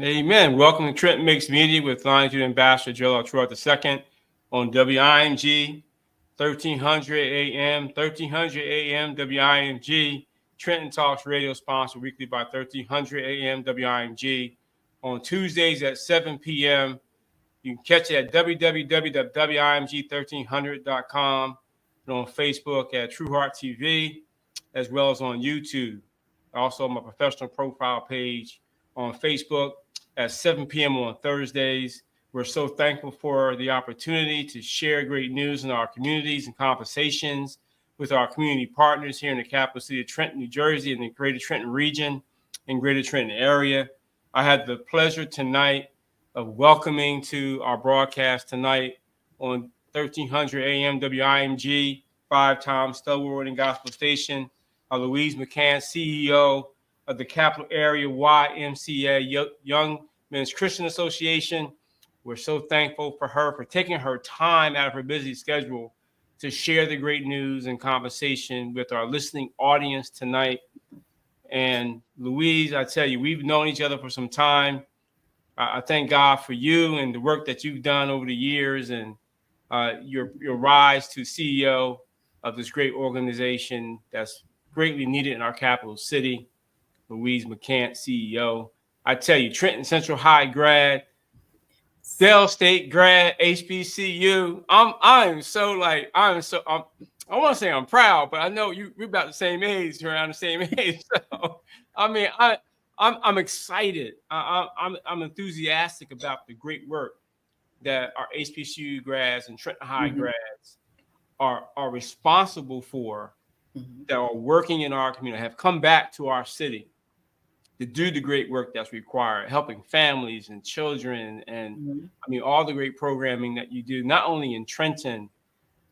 Amen. Welcome to Trenton Mixed Media with Longitude Ambassador Joel Truett II on WIMG 1300 AM, 1300 AM WIMG. Trenton Talks Radio sponsored weekly by 1300 AM WIMG on Tuesdays at 7 p.m. You can catch it at www.wimg1300.com and on Facebook at True Heart TV, as well as on YouTube. Also, my professional profile page on Facebook at 7 p.m. on Thursdays. We're so thankful for the opportunity to share great news in our communities and conversations with our community partners here in the capital city of Trenton, New Jersey, and the Greater Trenton region and Greater Trenton area. I had the pleasure tonight of welcoming to our broadcast tonight on 1300 AM WIMG, 5-time Stellar Award and Gospel Station, Louise McCants, CEO of the Capital Area YMCA, Young Men's Christian Association. We're so thankful for her for taking her time out of her busy schedule to share the great news and conversation with our listening audience tonight. And Louise, I tell you, we've known each other for some time. I thank God for you and the work that you've done over the years and your rise to CEO of this great organization that's greatly needed in our capital city. Louise McCants, CEO. I tell you, Trenton Central High grad, Dell State grad, HBCU. I want to say I'm proud, but I know we're about the same age, around the same age. So, I mean, I'm excited. I'm enthusiastic about the great work that our HBCU grads and Trenton High grads are responsible for, that are working in our community, have come back to our city to do the great work that's required, helping families and children, and I mean all the great programming that you do, not only in Trenton,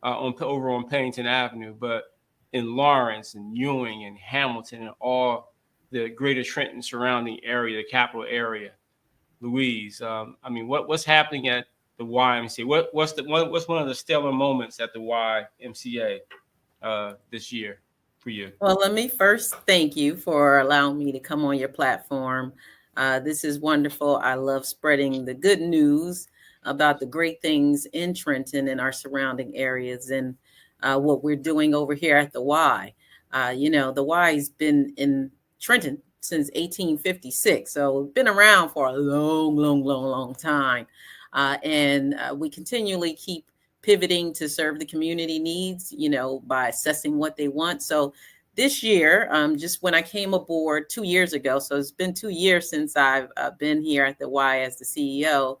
over on Pennington Avenue, but in Lawrence and Ewing and Hamilton and all the greater Trenton surrounding area, the capital area. Louise, I mean, what's happening at the YMCA? What's one of the stellar moments at the YMCA this year for you? Well, let me first thank you for allowing me to come on your platform. This is wonderful. I love spreading the good news about the great things in Trenton and our surrounding areas, and what we're doing over here at the Y. The Y's been in Trenton since 1856, so it's been around for a long time. And we continually keep pivoting to serve the community needs, by assessing what they want. So this year, just when I came aboard 2 years ago, so it's been 2 years since I've been here at the Y as the CEO,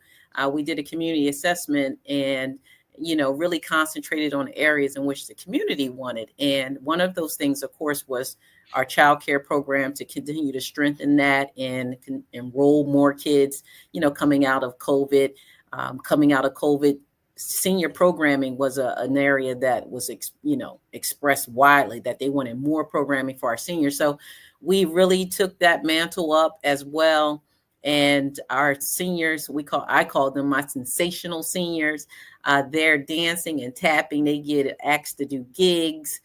we did a community assessment and, really concentrated on areas in which the community wanted. And one of those things, of course, was our child care program, to continue to strengthen that and enroll more kids, coming out of COVID. Senior programming was an area that was, expressed widely, that they wanted more programming for our seniors. So we really took that mantle up as well. And our seniors, I call them my sensational seniors. They're dancing and tapping. They get asked to do gigs.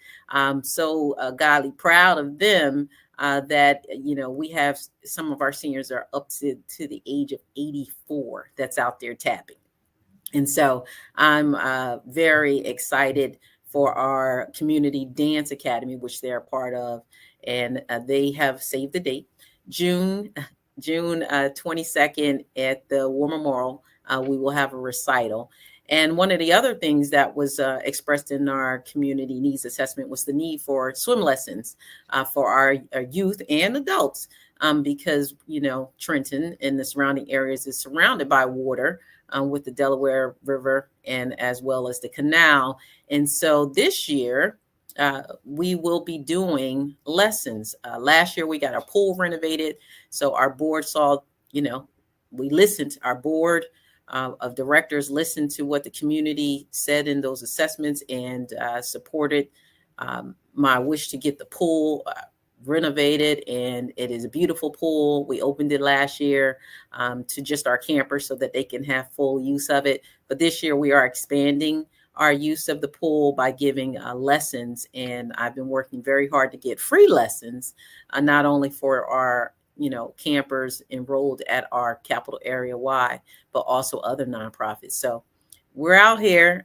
So godly proud of them, that, we have some of our seniors are up to the age of 84 that's out there tapping. And so I'm very excited for our Community Dance Academy, which they're a part of. And they have saved the date, June 22nd at the War Memorial. We will have a recital. And one of the other things that was expressed in our community needs assessment was the need for swim lessons for our youth and adults, because, Trenton and the surrounding areas is surrounded by water, with the Delaware River and as well as the canal. And so this year, we will be doing lessons. Last year, we got our pool renovated. So our board saw, we listened, our board of directors listened to what the community said in those assessments and supported my wish to get the pool renovated, and it is a beautiful pool. We opened it last year to just our campers so that they can have full use of it. But this year we are expanding our use of the pool by giving lessons, and I've been working very hard to get free lessons, not only for our campers enrolled at our capital area Y, but also other nonprofits. So we're out here,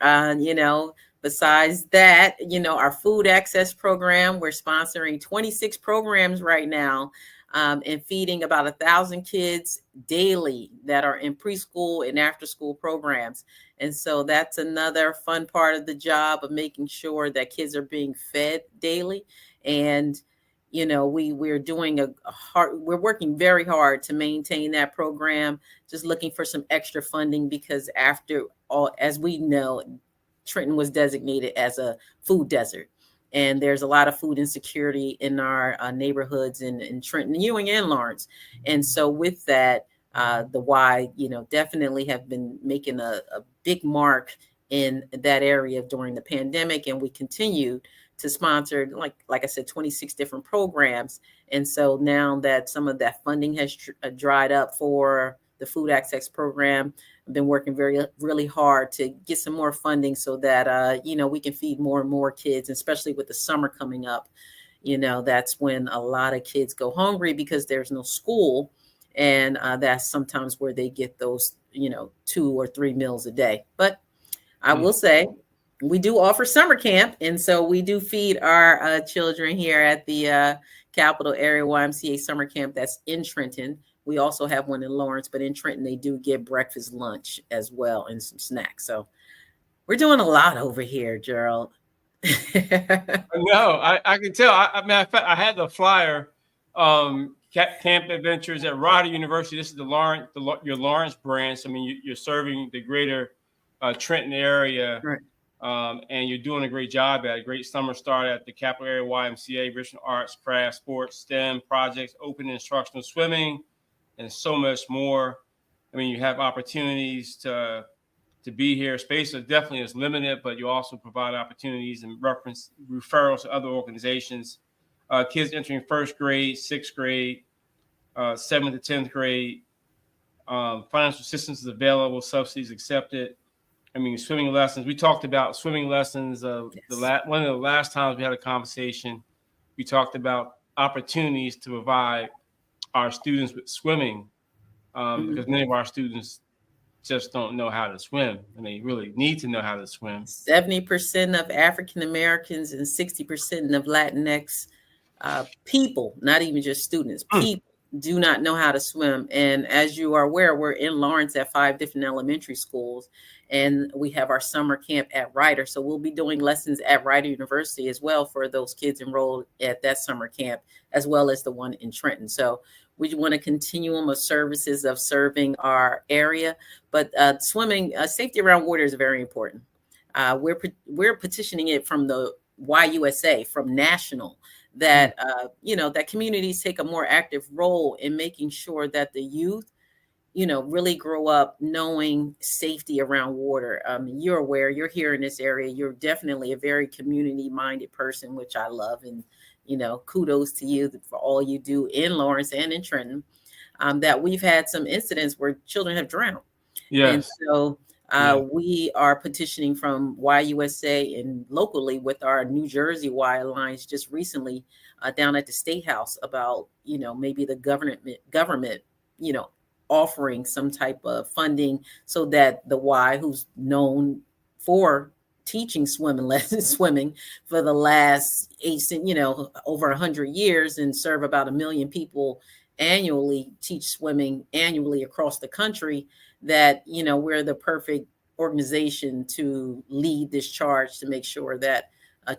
besides that, our food access program, we're sponsoring 26 programs right now, and feeding about 1,000 kids daily that are in preschool and after school programs. And so that's another fun part of the job of making sure that kids are being fed daily. And we're doing we're working very hard to maintain that program, just looking for some extra funding, because after all, as we know, Trenton was designated as a food desert. And there's a lot of food insecurity in our neighborhoods in Trenton, Ewing, and Lawrence. And so with that, the Y, definitely have been making a big mark in that area during the pandemic. And we continued to sponsor, like I said, 26 different programs. And so now that some of that funding has dried up for the food access program, I've been working really hard to get some more funding so that, we can feed more and more kids, especially with the summer coming up. That's when a lot of kids go hungry because there's no school. And that's sometimes where they get those, 2 or 3 meals a day. But I will say, we do offer summer camp. And so we do feed our children here at the capital area YMCA summer camp that's in Trenton. We also have one in Lawrence, but in Trenton, they do get breakfast, lunch as well, and some snacks. So we're doing a lot over here, Gerald. No, I can tell. Matter of fact, I had the flyer, camp adventures at Rider University. This is your Lawrence branch. I mean, you're serving the greater Trenton area. Right. And you're doing a great job at it. Great summer start at the capital area YMCA, rich in arts, crafts, sports, STEM projects, open instructional swimming, and so much more. I mean, you have opportunities to be here. Space definitely is limited, but you also provide opportunities and referrals to other organizations. Kids entering first grade, sixth grade, 7th to 10th grade. Financial assistance is available, subsidies accepted. I mean, swimming lessons. We talked about swimming lessons. Yes. One of the last times we had a conversation, we talked about opportunities to provide our students with swimming, because many of our students just don't know how to swim, and they really need to know how to swim. 70% of African Americans and 60% of Latinx people, not even just students, people do not know how to swim. And as you are aware, we're in Lawrence at 5 different elementary schools, and we have our summer camp at Rider. So we'll be doing lessons at Rider University as well for those kids enrolled at that summer camp, as well as the one in Trenton. So we want a continuum of services of serving our area, but swimming, safety around water is very important. We're petitioning it from the YUSA, from national, that that communities take a more active role in making sure that the youth really grow up knowing safety around water. You're aware, you're here in this area, you're definitely a very community minded person, which I love, and kudos to you for all you do in Lawrence and in Trenton. That we've had some incidents where children have drowned. Yes. And so we are petitioning from YUSA and locally with our New Jersey Y Alliance just recently down at the State House about, maybe the government, offering some type of funding so that the Y, who's known for teaching swimming for the last over 100 years and serve about 1 million people annually, teach swimming annually across the country, that we're the perfect organization to lead this charge to make sure that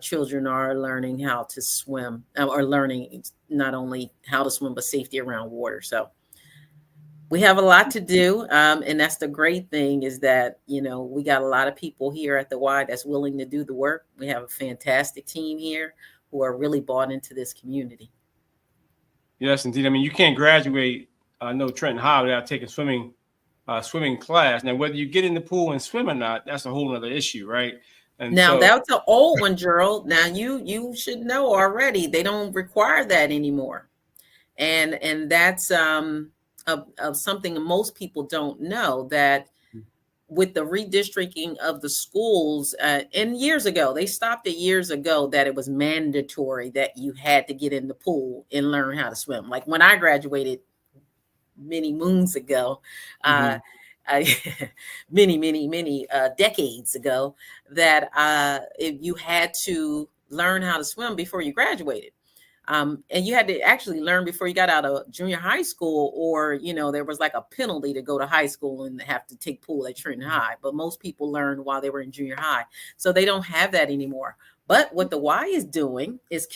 children are learning how to swim, or learning not only how to swim but safety around water. So we have a lot to do, and that's the great thing, is that we got a lot of people here at the Y that's willing to do the work. We have a fantastic team here who are really bought into this community. Yes, indeed. I mean, you can't graduate Trenton High without taking swimming class. Now, whether you get in the pool and swim or not, that's a whole other issue, right? And now that's an old one, Gerald. Now you should know already, they don't require that anymore, and that's of something most people don't know, that with the redistricting of the schools, and years ago, they stopped it years ago that it was mandatory that you had to get in the pool and learn how to swim. Like when I graduated many moons ago, Mm-hmm. many decades ago, that if you had to learn how to swim before you graduated. And you had to actually learn before you got out of junior high school, or, there was like a penalty to go to high school and have to take pool at Trenton High. But most people learned while they were in junior high. So they don't have that anymore. But what the Y is doing is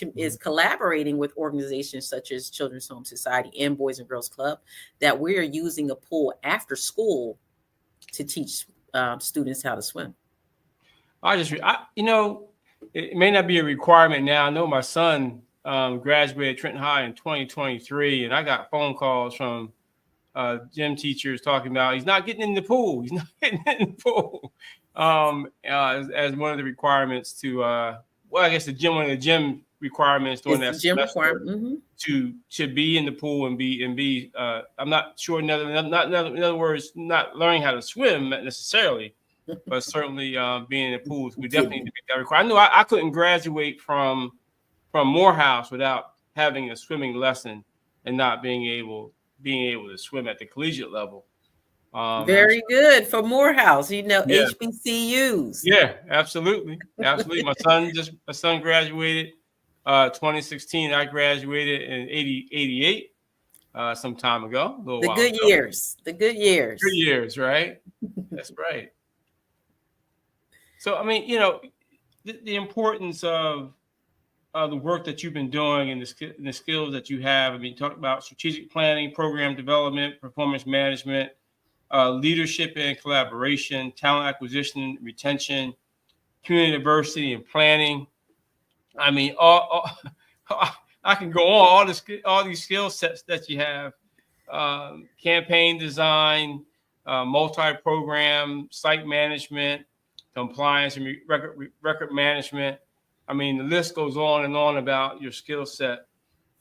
collaborating with organizations such as Children's Home Society and Boys and Girls Club, that we are using a pool after school to teach students how to swim. It may not be a requirement now. I know my son graduated Trenton High in 2023, and I got phone calls from gym teachers talking about he's not getting in the pool. He's not getting in the pool as one of the requirements to one of the gym requirements during that gym semester requirement to be in the pool and be. I'm not sure. In other words, not learning how to swim necessarily, but certainly being in the pool. We definitely need to make that requirement. I knew I couldn't graduate from Morehouse without having a swimming lesson and not being able to swim at the collegiate level. Very good for Morehouse, Yeah. HBCUs. Yeah, absolutely. My son graduated 2016. I graduated in 88 some time ago. The good years. Good years, right? That's right. So, I mean, the importance of the work that you've been doing and the skills that you have. I mean, talk about strategic planning, program development, performance management, leadership and collaboration, talent acquisition, retention, community diversity and planning. I mean, I can go on all these skill sets that you have: campaign design, multi-program, site management, compliance and record management. I mean, the list goes on and on about your skill set.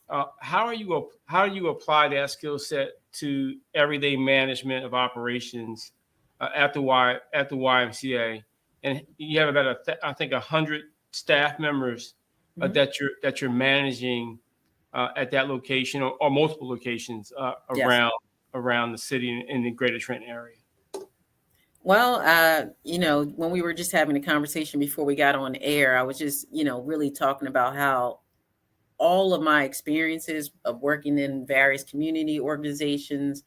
How do you apply that skill set to everyday management of operations at the YMCA? And you have about I think 100 staff members that you're managing at that location or multiple locations around the city in the Greater Trenton area. Well, when we were just having a conversation before we got on air, I was just, really talking about how all of my experiences of working in various community organizations,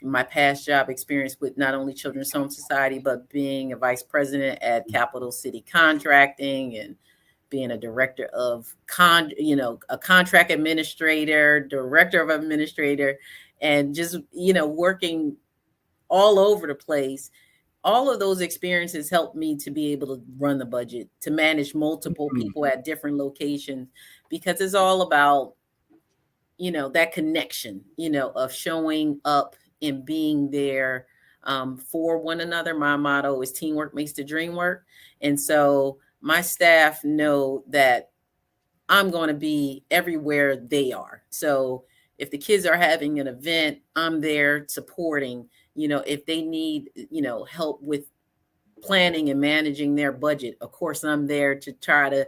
my past job experience with not only Children's Home Society, but being a vice president at Capital City Contracting and being a director of a contract administrator, director of administrator, and just, working all over the place. All of those experiences helped me to be able to run the budget, to manage multiple people at different locations, because it's all about, that connection, of showing up and being there for one another. My motto is teamwork makes the dream work. And so my staff know that I'm going to be everywhere they are. So if the kids are having an event, I'm there supporting. If they need, help with planning and managing their budget, of course, I'm there to try to,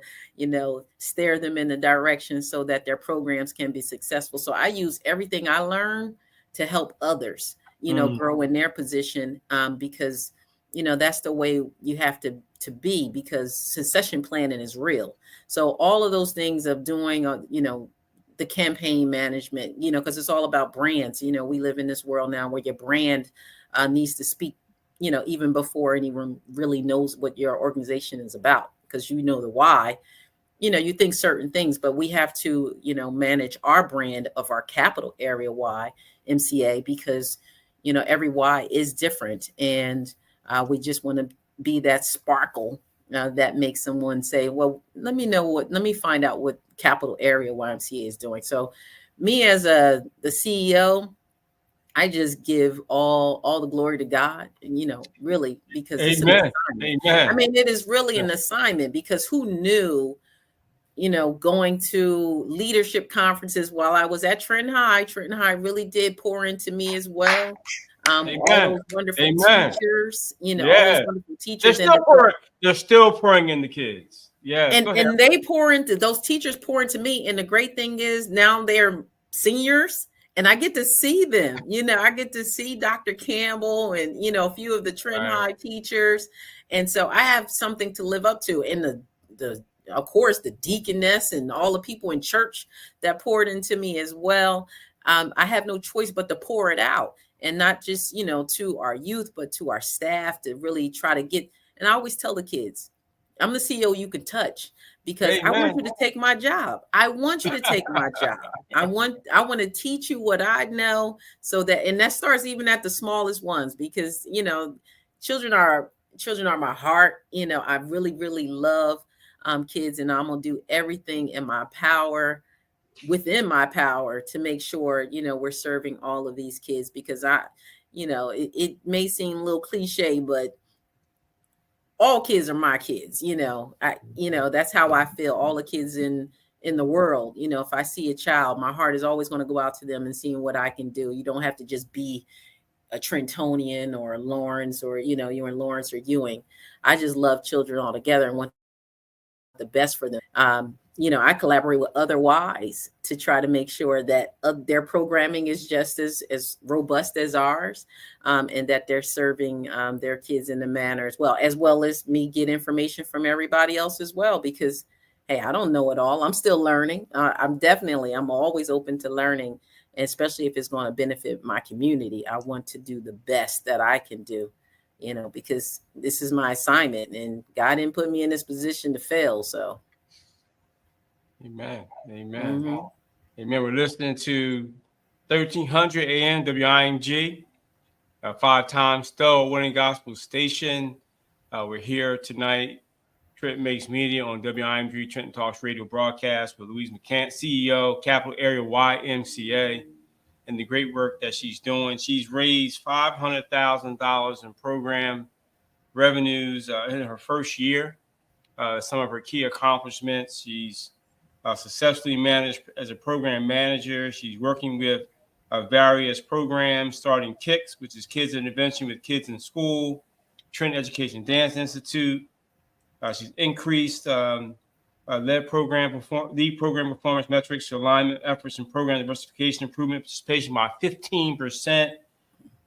steer them in the direction so that their programs can be successful. So I use everything I learn to help others, grow in their position, because, that's the way you have to be, because succession planning is real. So all of those things of doing, the campaign management, because it's all about brands. We live in this world now where your brand needs to speak, even before anyone really knows what your organization is about, because the why, you think certain things, but we have to, manage our brand of our capital area YMCA, because, every Y is different. And we just want to be that sparkle that makes someone say, well, let me find out what capital area YMCA is doing. So me as the CEO, I just give all the glory to God, and, really, because it's an assignment. Amen. I mean, it is really an assignment, because who knew going to leadership conferences while I was at Trenton High. Trenton High really did pour into me as well. All Amen. those wonderful Amen. teachers, all those Yeah. wonderful They're teachers, still pouring. They're still pouring in the kids. Yes. Go ahead. and they pour into those teachers pour into me. And the great thing is now they're seniors and I get to see them. I get to see Dr. Campbell and a few of the Trenton Right. High teachers. And so I have something to live up to. And the of course the deaconess and all the people in church that poured into me as well. I have no choice but to pour it out, and not just to our youth, but to our staff, to really try to get. And I always tell the kids, I'm the CEO you can touch, because I want Amen. you to take my job. I want you to take my job. I want to teach you what I know, so that, and that starts even at the smallest ones, because children are my heart. I really, really love kids, and I'm gonna do everything in my power, within my power, to make sure we're serving all of these kids, because it may seem a little cliche, but all kids are my kids. That's how I feel. All the kids in the world, if I see a child, my heart is always going to go out to them and seeing what I can do. You don't have to just be a Trentonian or a Lawrence, or you're in Lawrence or Ewing. I just love children all together and want the best for them. I collaborate with other Ys to try to make sure that their programming is just as robust as ours, and that they're serving their kids in the manner as well as me get information from everybody else as well, because, hey, I don't know it all. I'm still learning. I'm always open to learning, especially if it's going to benefit my community. I want to do the best that I can do, because this is my assignment, and God didn't put me in this position to fail. So. Amen. Amen. Mm-hmm. Amen. We're listening to 1300 AM WIMG, a 5-time Stellar winning gospel station. We're here tonight, Trenton Makes Media, on WIMG Trenton Talks radio broadcast with Louise McCants, CEO, Capital Area YMCA, and the great work that she's doing. She's raised $500,000 in program revenues in her first year. Some of her key accomplishments: she's successfully managed as a program manager. She's working with various programs, starting KICS, which is Kids Intervention with Kids in School, Trent Education Dance Institute. She's increased lead program performance metrics, alignment efforts, and program diversification improvement participation by 15%.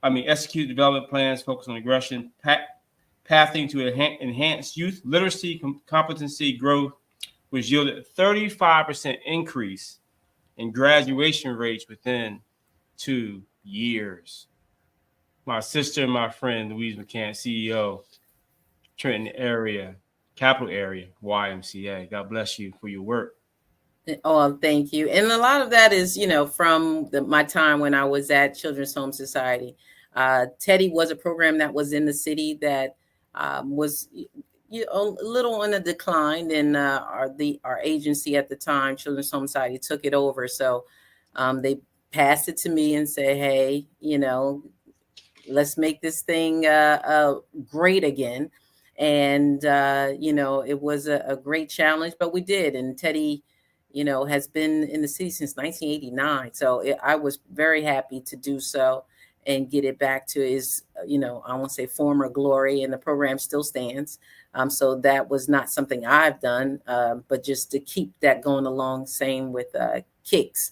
Execute development plans focused on aggression, pathing to enhance youth literacy competency growth, which yielded a 35% increase in graduation rates within 2 years. My sister and my friend, Louise McCants, CEO, Trenton area, Capital Area, YMCA. God bless you for your work. Oh, thank you. And a lot of that is, from my time when I was at Children's Home Society. Teddy was a program that was in the city that was a little on the decline, and our agency at the time, Children's Home Society, took it over. So they passed it to me and said, hey, let's make this thing great again. And it was a great challenge, but we did. And Teddy has been in the city since 1989. So I was very happy to do so and get it back to his, I won't say former glory, and the program still stands. So that was not something I've done, but just to keep that going along. Same with KICS,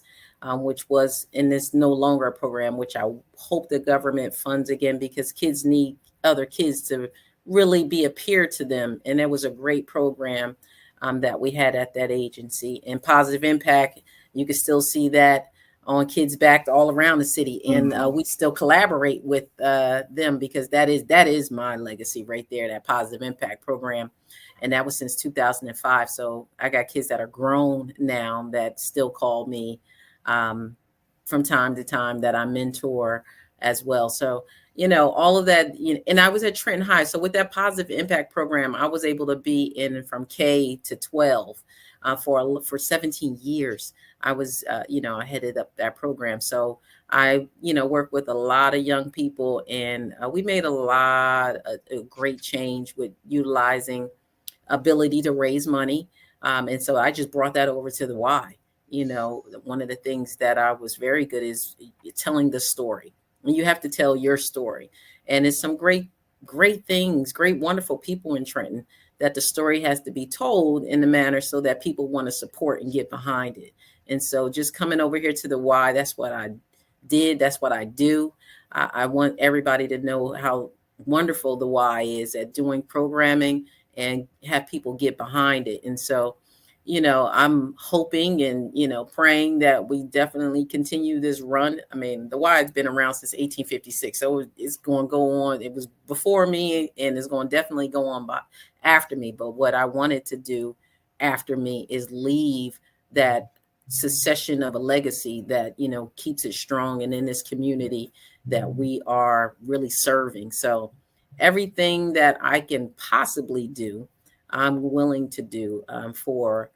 which was in this no longer a program, which I hope the government funds again, because kids need other kids to really be a peer to them. And it was a great program that we had at that agency. And Positive Impact, you can still see that on Kids Back all around the city. And we still collaborate with them, because that is my legacy right there, that Positive Impact program. And that was since 2005. So I got kids that are grown now that still call me from time to time, that I mentor as well. So, all of that, and I was at Trenton High. So with that Positive Impact program, I was able to be in from K to 12 for 17 years. I was, I headed up that program. So I, worked with a lot of young people, and we made a lot of great change with utilizing ability to raise money. And so I just brought that over to the Y. One of the things that I was very good is telling the story. And you have to tell your story. And it's some great, great things, great, wonderful people in Trenton that the story has to be told in the manner so that people want to support and get behind it. And so just coming over here to the Y, that's what I did. That's what I do. I want everybody to know how wonderful the Y is at doing programming and have people get behind it. And so, I'm hoping and, praying that we definitely continue this run. I mean, the Y has been around since 1856, so it's going to go on. It was before me and it's going to definitely go on by after me. But what I wanted to do after me is leave that succession of a legacy that, keeps it strong and in this community that we are really serving. So everything that I can possibly do, I'm willing to do for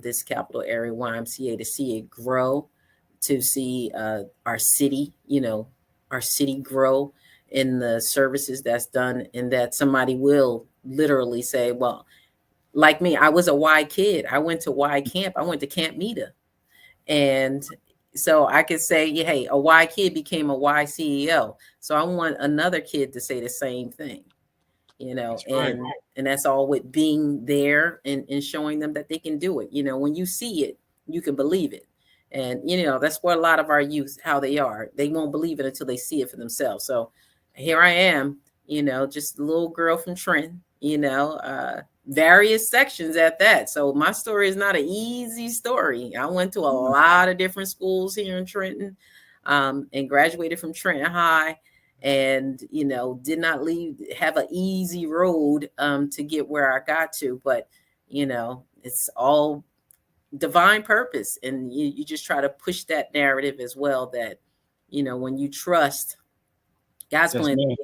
this capital area YMCA to see it grow, to see our city, our city grow in the services that's done, and that somebody will literally say, well, like me, I was a Y kid. I went to Y camp. I went to Camp Meta. And so I could say, hey, a Y kid became a Y CEO. So I want another kid to say the same thing, That's right. and that's all with being there and showing them that they can do it. When you see it, you can believe it. And, that's what a lot of our youth, how they are. They won't believe it until they see it for themselves. So here I am, just a little girl from Trenton, various sections at that. So my story is not an easy story. I went to a lot of different schools here in Trenton, and graduated from Trenton High, and did not have an easy road to get where I got to. But it's all divine purpose, and you just try to push that narrative as well, that when you trust God's Yes, plan. ma'am.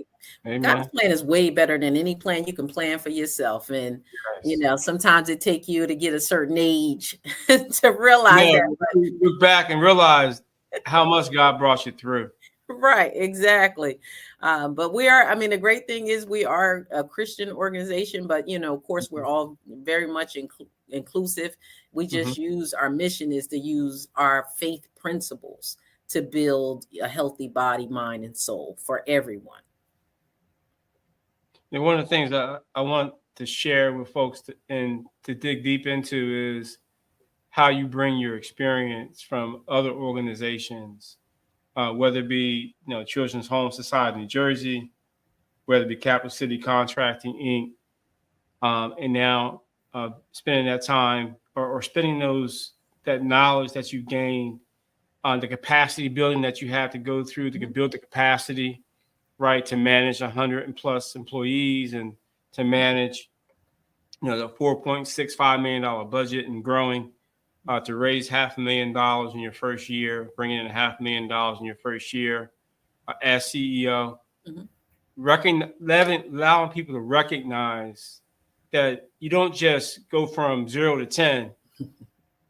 God's Amen. plan is way better than any plan you can plan for yourself. And, Yes. sometimes it take you to get a certain age to realize Yeah, that. look back and realize how much God brought you through. Right, exactly. But we are, I mean, the great thing is we are a Christian organization, but, of course, we're all very much inclusive. We Mhm. just use our mission is to use our faith principles to build a healthy body, mind, and soul for everyone. And one of the things I want to share with folks and to dig deep into is how you bring your experience from other organizations, whether it be Children's Home Society New Jersey, whether it be Capital City Contracting Inc., and now spending that time or spending that knowledge that you gained on the capacity building that you have to go through to build the capacity, right, to manage 100 and plus employees and to manage the $4.65 million budget and growing, to raise $500,000 in your first year, bringing in $500,000 in your first year as CEO, Mhm. allowing people to recognize that you don't just go from 0 to 10,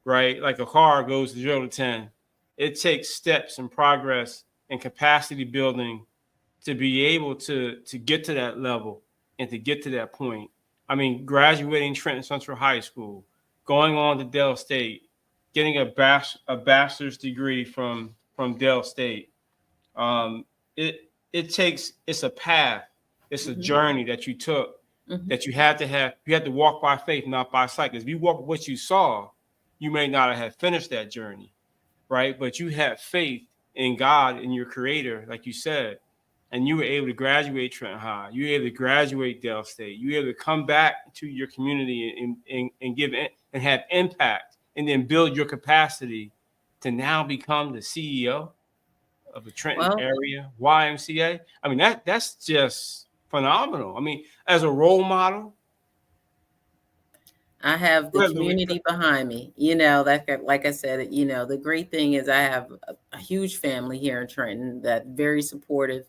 right? Like a car goes 0 to 10. It takes steps and progress and capacity building to be able to get to that level and to get to that point. I mean, graduating Trenton Central High School, going on to Dell State, getting a bachelor's degree from Dell State. It's a path, it's a Mhm. journey that you took, Mhm. that you had to walk by faith, not by sight. Because if you walk with what you saw, you may not have finished that journey, right? But you had faith in God and your creator, like you said, and you were able to graduate Trenton High. You were able to graduate Dell State. You were able to come back to your community and give and have impact and then build your capacity to now become the CEO of the Trenton Well, area YMCA. I mean, that's just phenomenal. I mean, as a role model. I have Go the ahead, Louise. community behind me. Like I said, the great thing is I have a huge family here in Trenton that very supportive,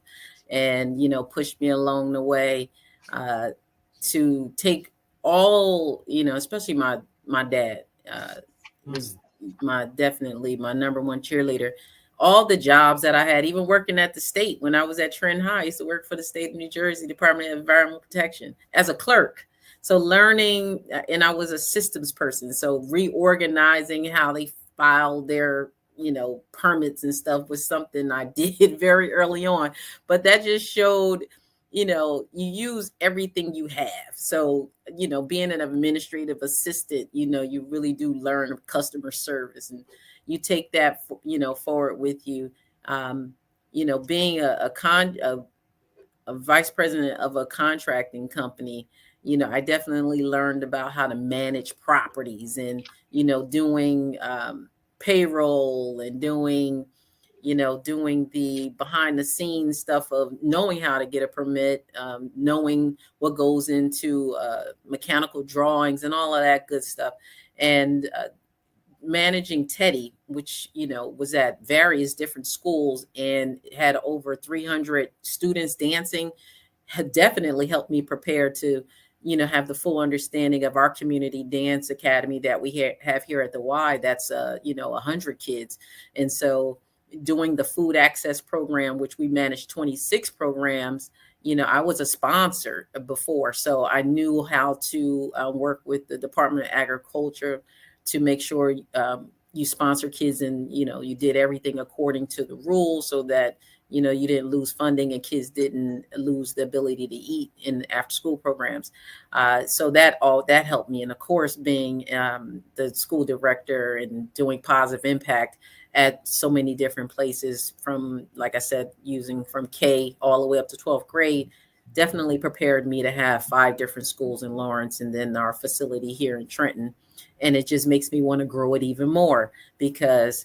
and pushed me along the way uh, to take all, especially my dad was definitely my number one cheerleader. All the jobs that I had, even working at the state when I was at Trenton High, I used to work for the state of New Jersey Department of Environmental Protection as a clerk. So learning, and I was a systems person, so reorganizing how they file their, permits and stuff was something I did very early on. But that just showed, you use everything you have. So, being an administrative assistant, you really do learn customer service, and you take that, forward with you. Um, being a vice president of a contracting company, I definitely learned about how to manage properties, and, doing payroll, and doing the behind the scenes stuff of knowing how to get a permit, knowing what goes into mechanical drawings and all of that good stuff. And managing Teddy, which was at various different schools and had over 300 students dancing, had definitely helped me prepare to have the full understanding of our community dance academy that we have here at the Y. That's 100 kids. And so doing the food access program, which we managed 26 programs, I was a sponsor before, so I knew how to work with the Department of Agriculture to make sure you sponsor kids, and you did everything according to the rules, so that you didn't lose funding and kids didn't lose the ability to eat in after school programs. So that helped me. And of course, being the school director and doing positive impact at so many different places, from, like I said, using from K all the way up to 12th grade, definitely prepared me to have 5 different schools in Lawrence, and then our facility here in Trenton. And it just makes me want to grow it even more, because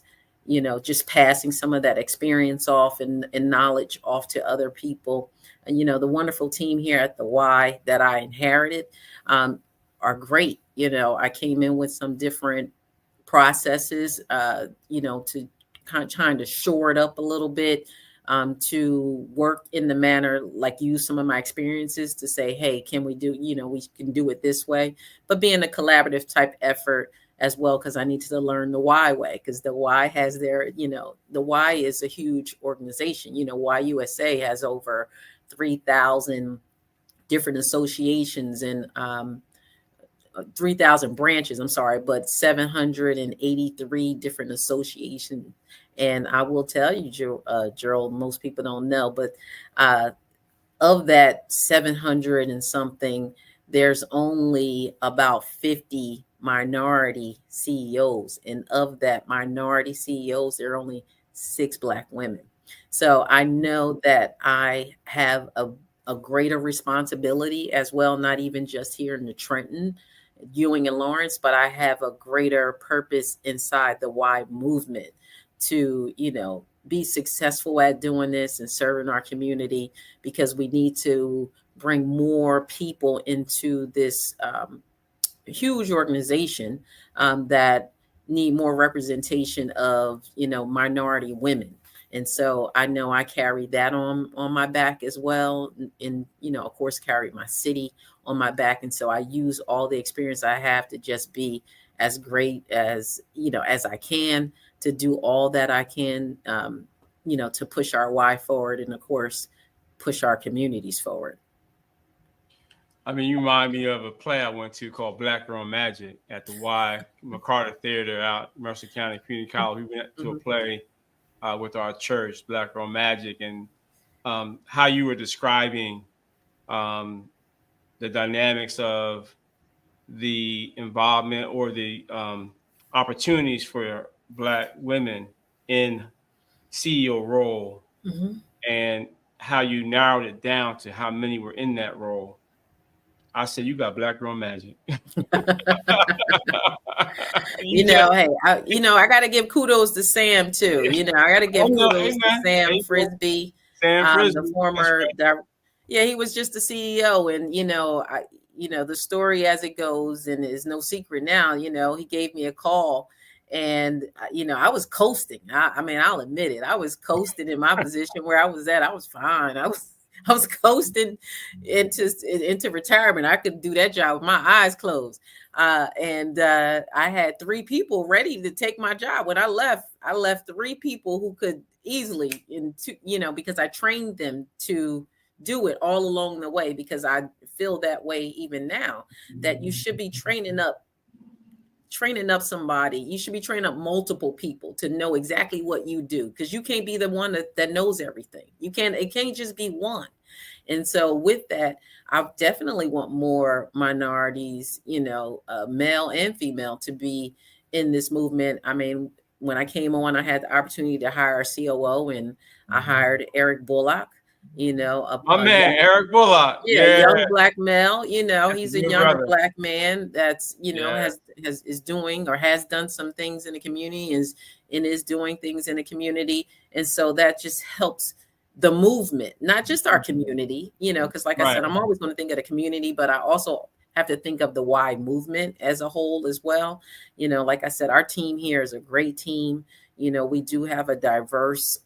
just passing some of that experience off, and knowledge off to other people. And the wonderful team here at the Y that I inherited are great. I came in with some different processes, to kind of trying to shore it up a little bit, to work in the manner, like use some of my experiences to say, hey, can we do, we can do it this way, but being a collaborative type effort as well, because I needed to learn the Y way, because the Y has their, the Y is a huge organization. YUSA has over 3,000 different associations, and 3,000 branches, I'm sorry, but 783 different associations. And I will tell you, Gerald, most people don't know, but of that 700 and something, there's only about 50 minority CEOs. And of that minority CEOs, there are only 6 Black women. So I know that I have a greater responsibility as well, not even just here in the Trenton, Ewing, and Lawrence, but I have a greater purpose inside the Y movement to, be successful at doing this and serving our community, because we need to bring more people into this huge organization that need more representation of, minority women. And so I know I carry that on my back as well. And, of course, carry my city on my back. And so I use all the experience I have to just be as great as, as I can, to do all that I can, to push our Y forward, and of course, push our communities forward. I mean, you remind me of a play I went to called Black Girl Magic at the Y McCarter Theater out Mercer County Community College. We went to a play with our church, Black Girl Magic, and how you were describing the dynamics of the involvement, or the opportunities for Black women in CEO role, and how you narrowed it down to how many were in that role. I said, you got Black Girl Magic. Hey, I got to give kudos to Sam too. I got to give kudos to Sam Frisbee, the former. Yeah, he was just the CEO, and the story as it goes, and is no secret now. He gave me a call, and I was coasting. I mean, I'll admit it. I was coasting in my position where I was at. I was fine. I was coasting into retirement. I could do that job with my eyes closed. And I had 3 people ready to take my job. When I left 3 people who could easily, because I trained them to do it all along the way, because I feel that way even now, that you should be training up somebody. You should be training up multiple people to know exactly what you do, because you can't be the one that knows everything. It can't just be one. And so with that, I definitely want more minorities, male and female, to be in this movement. I mean, when I came on, I had the opportunity to hire a COO, and I hired Eric Bullock, My man, Eric Bullock. yeah, Yeah, young black male. that's a He's a good younger brother. black man that's, Yeah, is doing or has done some things in the community, and is doing things in the community. And so that just helps the movement, not just our community, because like I right. said, I'm always going to think of the community, but I also have to think of the Y movement as a whole as well. Like I said, our team here is a great team. We do have a diverse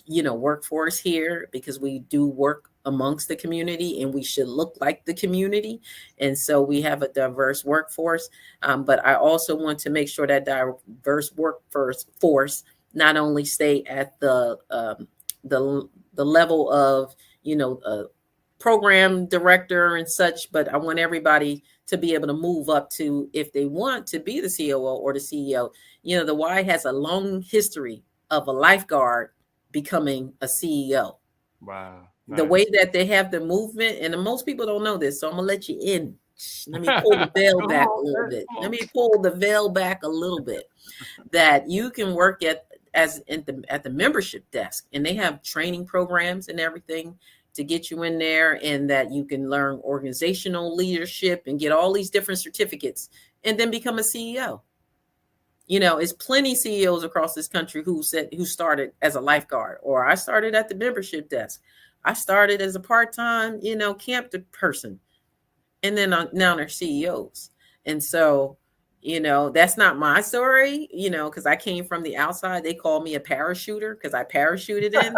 workforce here, because we do work amongst the community, and we should look like the community. And so we have a diverse workforce. But I also want to make sure that diverse workforce not only stay at the level of, program director and such, but I want everybody to be able to move up to, if they want to be the COO or the CEO. The Y has a long history of a lifeguard becoming a CEO. Wow. The Nice. way that they have the movement, and most people don't know this, so I'm gonna let you in. Let me pull the veil Come back a on, little man, bit. come Let on. me pull the veil back a little bit. That you can work at the membership desk, and they have training programs and everything to get you in there, and that you can learn organizational leadership and get all these different certificates, and then become a CEO. It's plenty CEOs across this country who started as a lifeguard, or I started at the membership desk. I started as a part-time, camp person, and then now they're CEOs. And so, that's not my story, because I came from the outside. They call me a parachuter because I parachuted in.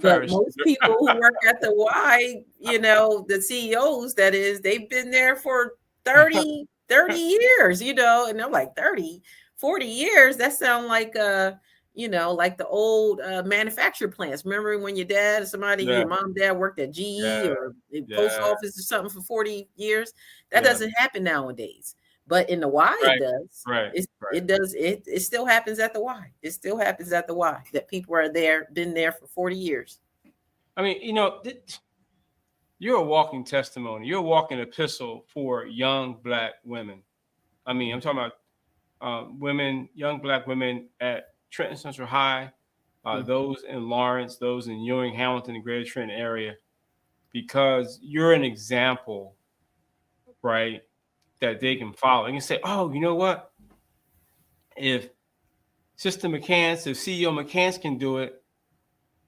But most people who work at the Y, the CEOs, that is, they've been there for 30 years, and I'm like, 30, 40 years. That sound like like the old manufacturer plants. Remember when your mom, dad worked at GE Yeah, or the post yeah, office or something for 40 years? That yeah. doesn't happen nowadays. But in the Y, it Right, does. right, right. It does. It still happens at the Y. It still happens at the Y, that people are been there for 40 years. I mean, you're a walking testimony. You're a walking epistle for young black women. I mean, I'm talking about women, young black women at Trenton Central High, Mm. those in Lawrence, those in Ewing, Hamilton, and Greater Trenton area, because you're an example, right, that they can follow. And you say, oh, you know what? If Sister McCants, if CEO McCants can do it,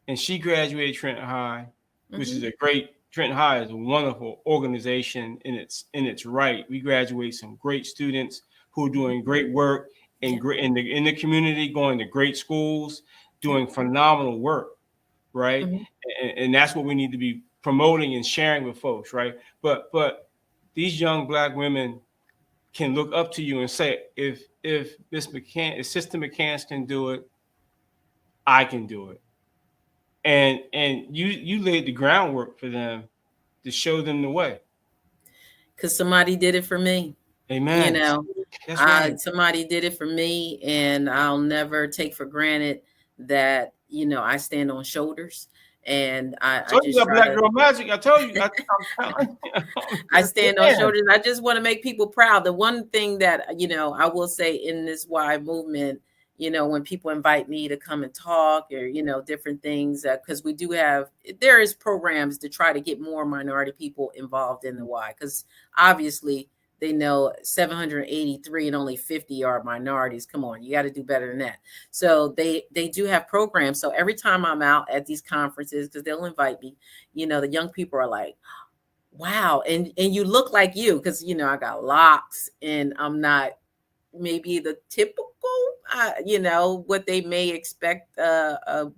and she graduated Trenton High, which is Mm-hmm. a great. Trenton High is a wonderful organization in its right. We graduate some great students who are doing great work Yeah. in the community, going to great schools, doing phenomenal work, right? Mm-hmm. And that's what we need to be promoting and sharing with folks, right? But these young black women can look up to you and say, if Miss McCann, if Sister McCants can do it, I can do it. And you laid the groundwork for them to show them the way. Because somebody did it for me. You Amen. know, That's right. somebody did it for me, and I'll never take for granted that, I stand on shoulders, and I So you just got try black to, girl magic. I told you. I'm telling you. I'm I just stand on saying. shoulders. I just want to make people proud. The one thing that, I will say in this Y movement, when people invite me to come and talk, or, different things, because there is programs to try to get more minority people involved in the Y, because obviously they know 783 and only 50 are minorities. Come on, you got to do better than that. So they do have programs. So every time I'm out at these conferences, because they'll invite me, the young people are like, wow, and you look like you, because I got locks, and I'm not maybe the typical, what they may expect a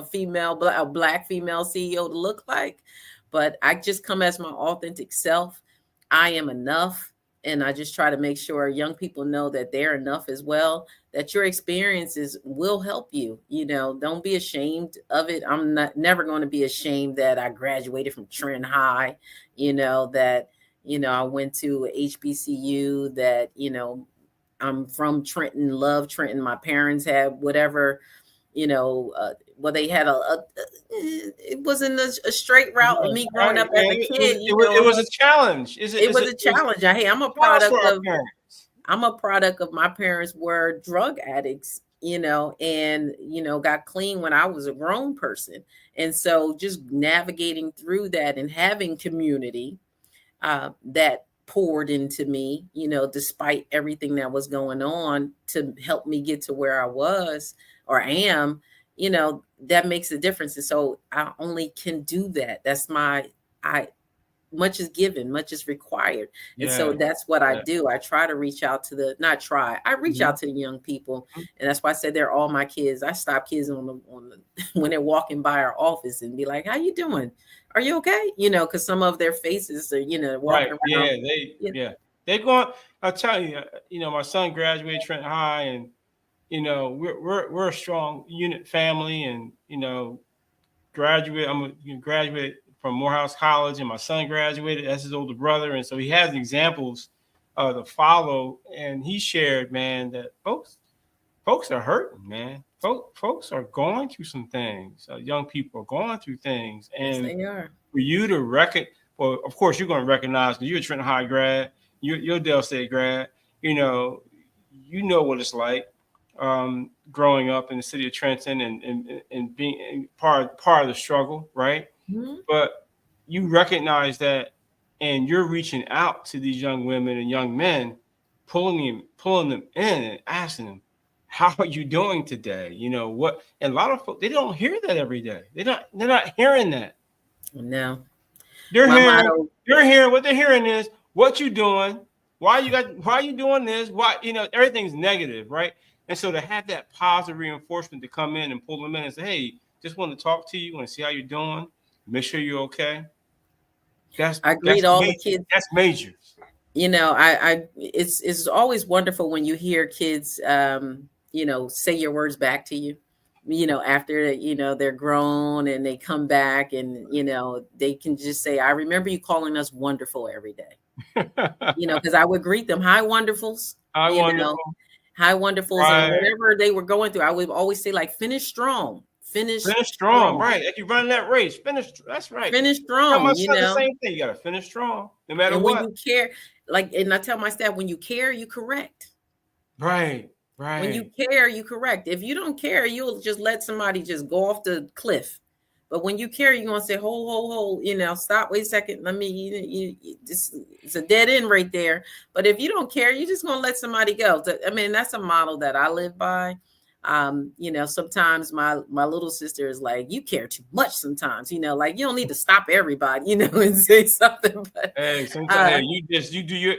black female CEO to look like. But I just come as my authentic self. I am enough. And I just try to make sure young people know that they're enough as well, that your experiences will help you. Don't be ashamed of it. I'm never going to be ashamed that I graduated from Trenton High, that, I went to HBCU, that, I'm from Trenton, love Trenton. My parents had whatever, well, they had it wasn't a straight route of me growing up as a kid. It was a challenge. It was a challenge. Hey, I'm a product of my parents were drug addicts, and got clean when I was a grown person. And so just navigating through that and having community that poured into me, despite everything that was going on to help me get to where I was or am, that makes a difference. And so I only can do that. That's much is given, much is required. And so that's what I do. I try to reach out to I reach out to the young people. And that's why I said they're all my kids. I stop kids on the when they're walking by our office and be like, how you doing? Are you okay? Because some of their faces are, walking around. They're going, I'll tell you, my son graduated Trenton High, and, we're a strong unit family, and, I'm a graduate from Morehouse College, and my son graduated as his older brother. And so he has examples to follow. And he shared, man, that folks are hurting, man. Folks are going through some things. Young people are going through things. And yes, they are. For you to of course, you're going to recognize, because you're a Trenton High grad, you're a Dell State grad, you know what it's like growing up in the city of Trenton and being part of the struggle, right? Mm-hmm. But you recognize that, and you're reaching out to these young women and young men, pulling them in and asking them, how are you doing today? What? And a lot of folks, they don't hear that every day. They're not hearing that. No. They're hearing what they're hearing is, what you doing? Why are you doing this? Why, everything's negative, right? And so to have that positive reinforcement to come in and pull them in and say, hey, just want to talk to you, want to see how you're doing, make sure you're okay. I greet all the kids. That's major. It's always wonderful when you hear kids, say your words back to you, after, they're grown and they come back and, they can just say, I remember you calling us wonderful every day, because I would greet them. Hi, wonderfuls. Hi, wonderfuls. Right. And whatever they were going through, I would always say, like, finish strong. Finish strong. Right. If you run that race, that's right. Finish strong. The same thing. You got to finish strong no matter what. When you care, and I tell my staff, when you care, you correct. Right. When you care, you correct. If you don't care, you'll just let somebody just go off the cliff. But when you care, you're going to say, hold, stop, wait a second. Let me, it's a dead end right there. But if you don't care, you're just going to let somebody go. I mean, that's a model that I live by. Sometimes my little sister is like, you care too much sometimes, like you don't need to stop everybody, and say something. But hey, sometimes you do you.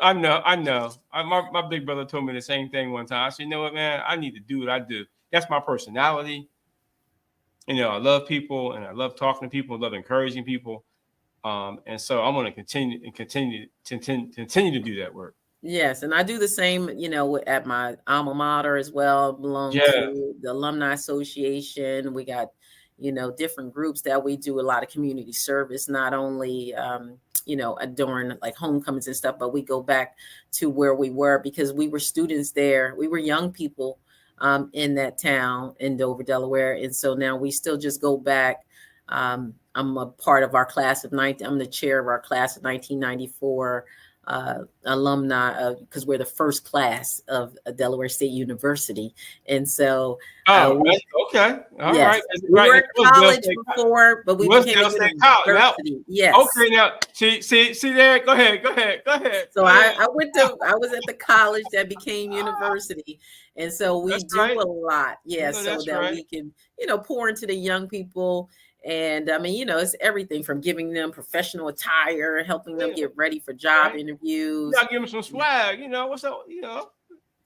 I know. My big brother told me the same thing one time. I said, you know what, man, I need to do what I do. That's my personality. I love people, and I love talking to people, I love encouraging people. And so I'm going to continue to do that work. Yes, and I do the same, at my alma mater as well. I belong to the Alumni Association. We got, different groups that we do a lot of community service, not only, during like homecomings and stuff, but we go back to where we were because we were students there. We were young people in that town in Dover, Delaware. And so now we still just go back. I'm a part of our class of I'm the chair of our class of 1994 alumni, because we're the first class of Delaware State University. And so okay. All right. We were at college before, but we became a university. Yes. Okay, now see there. Go ahead. So I was at the college that became university. And so we a lot. Yeah. So that we can, pour into the young people. And I mean, it's everything from giving them professional attire, helping them get ready for job interviews. You gotta give them some swag, what's up,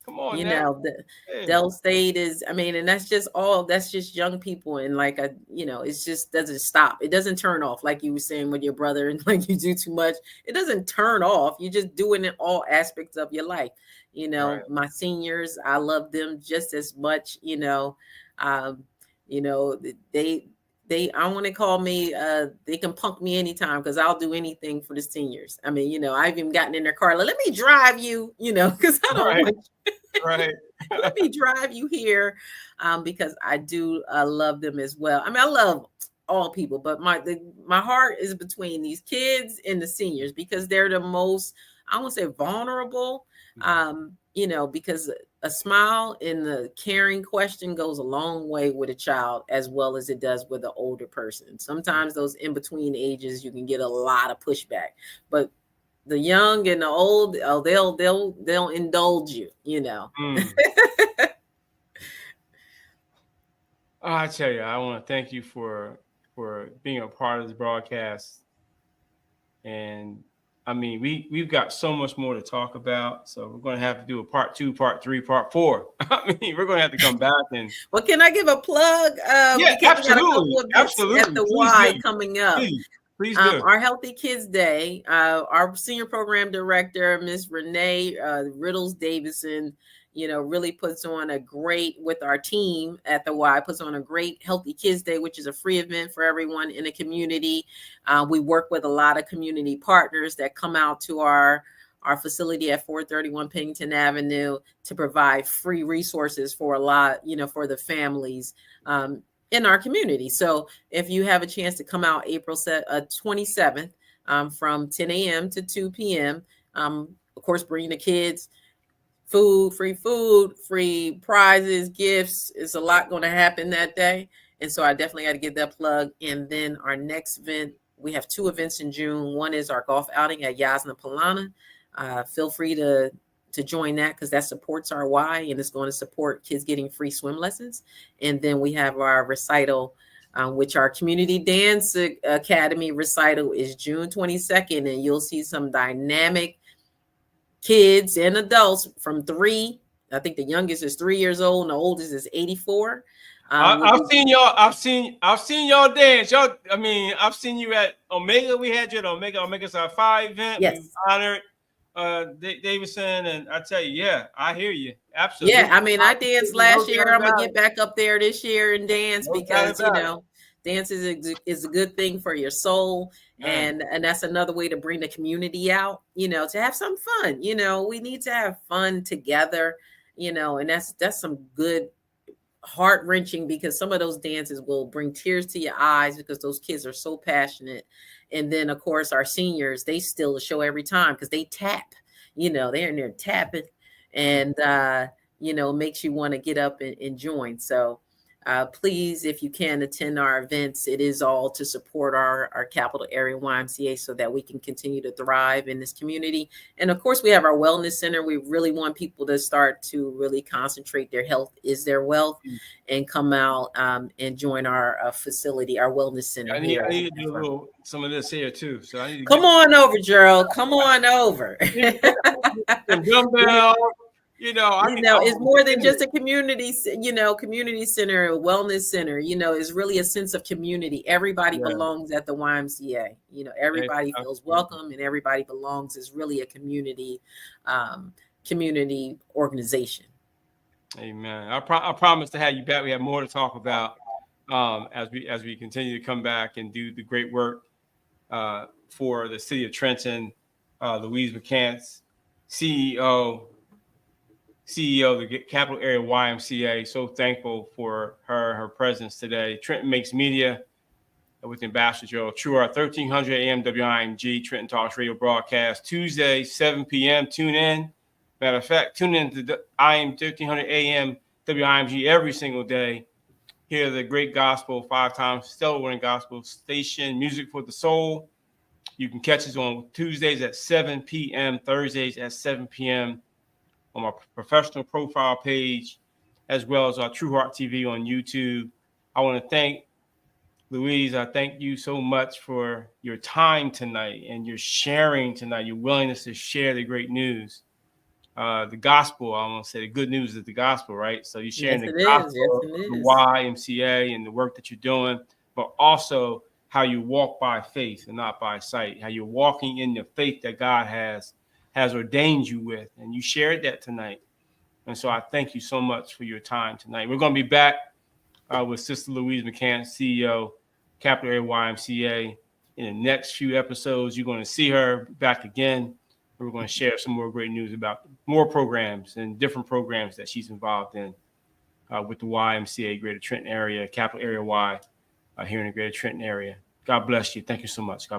Come on You now. know, Hey. Dell State is, I mean, and that's just young people. And like, it's just doesn't stop. It doesn't turn off like you were saying with your brother and like you do too much. It doesn't turn off. You just do it in all aspects of your life. Right. My seniors, I love them just as much, um, you know, I want to call me, they can punk me anytime because I'll do anything for the seniors. I mean, I've even gotten in their car, like, let me drive you, because I don't Right. want Right. let me drive you here, because I do love them as well. I mean, I love all people, but my heart is between these kids and the seniors because they're the most, I won't say vulnerable, because a smile and the caring question goes a long way with a child as well as it does with an older person. Sometimes those in between ages, you can get a lot of pushback, but the young and the old, oh, they'll indulge you, Mm. Oh, I tell you, I want to thank you for being a part of this broadcast. And I mean, we've got so much more to talk about. So we're going to have to do a part 2, part 3, part 4. I mean, we're going to have to come back and. Well, can I give a plug? Yeah, Because we got a couple absolutely, of events at absolutely. the Please do. Y coming up. Please do. Our Healthy Kids Day, our senior program director, Miss Renee Riddles Davison, really puts on a great, with our team at the Y, puts on a great Healthy Kids Day, which is a free event for everyone in the community. We work with a lot of community partners that come out to our facility at 431 Pennington Avenue to provide free resources for a lot, for the families in our community. So if you have a chance to come out April 27th from 10 a.m. to 2 p.m., of course, bring the kids, food, free prizes, gifts. It's a lot going to happen that day. And so I definitely got to get that plug. And then our next event, we have 2 events in June. One is our golf outing at Yasna Polana. Feel free to join that because that supports our Y and it's going to support kids getting free swim lessons. And then we have our recital, which our Community Dance Academy recital is June 22nd. And you'll see some dynamic kids and adults from 3. I think the youngest is 3 years old and the oldest is 84. I've seen y'all. I've seen y'all dance. Y'all. I mean, I've seen you at Omega. We had you at Omega's our 5 event. Yes. We honored Davidson, and I tell you, yeah, I hear you. Absolutely. Yeah, I mean, I danced last year. I'm gonna get back up there this year and dance because dance is a good thing for your soul, and that's another way to bring the community out. To have some fun. We need to have fun together. And that's some good, heart-wrenching, because some of those dances will bring tears to your eyes because those kids are so passionate. And then of course our seniors, they steal the show every time because they tap, they're in there tapping, and makes you want to get up and join. So please, if you can, attend our events. It is all to support our capital area YMCA so that we can continue to thrive in this community. And of course, we have our wellness center. We really want people to start to really concentrate. Their health is their wealth, and come out and join our facility, our wellness center. I need to do some of this here too. So I need to come on over, Gerald. Come on over. Dumbbell. It's more than just a community center, a wellness center. It's really a sense of community. Everybody belongs at the YMCA. Everybody feels welcome and everybody belongs. Is really a community organization. Amen. I promise to have you back. We have more to talk about as we continue to come back and do the great work for the city of Trenton. Louise McCants, CEO of the Capital Area YMCA. So thankful for her presence today. Trenton Makes Media with Ambassador Joe. True Art, 1300 AM WIMG, Trenton Talks Radio broadcast, Tuesday, 7 p.m. Tune in. Matter of fact, tune in to the IM 1300 AM WIMG every single day. Hear the great gospel, 5 times stellar winning gospel station, music for the soul. You can catch us on Tuesdays at 7 p.m., Thursdays at 7 p.m. on my professional profile page, as well as our True Heart TV on YouTube. I want to thank Louise. I thank you so much for your time tonight and your sharing tonight, your willingness to share the great news. the gospel. I want to say the good news is the gospel, right? So you're sharing Yes, the it is. Yes, gospel it of the is. YMCA and the work that you're doing, but also how you walk by faith and not by sight, how you're walking in the faith that God has ordained you with. And you shared that tonight. And so I thank you so much for your time tonight. We're going to be back with Sister Louise McCants, CEO, Capital Area YMCA. In the next few episodes, you're going to see her back again. We're going to share some more great news about more programs and different programs that she's involved in with the YMCA Greater Trenton area, Capital Area Y here in the Greater Trenton area. God bless you. Thank you so much. God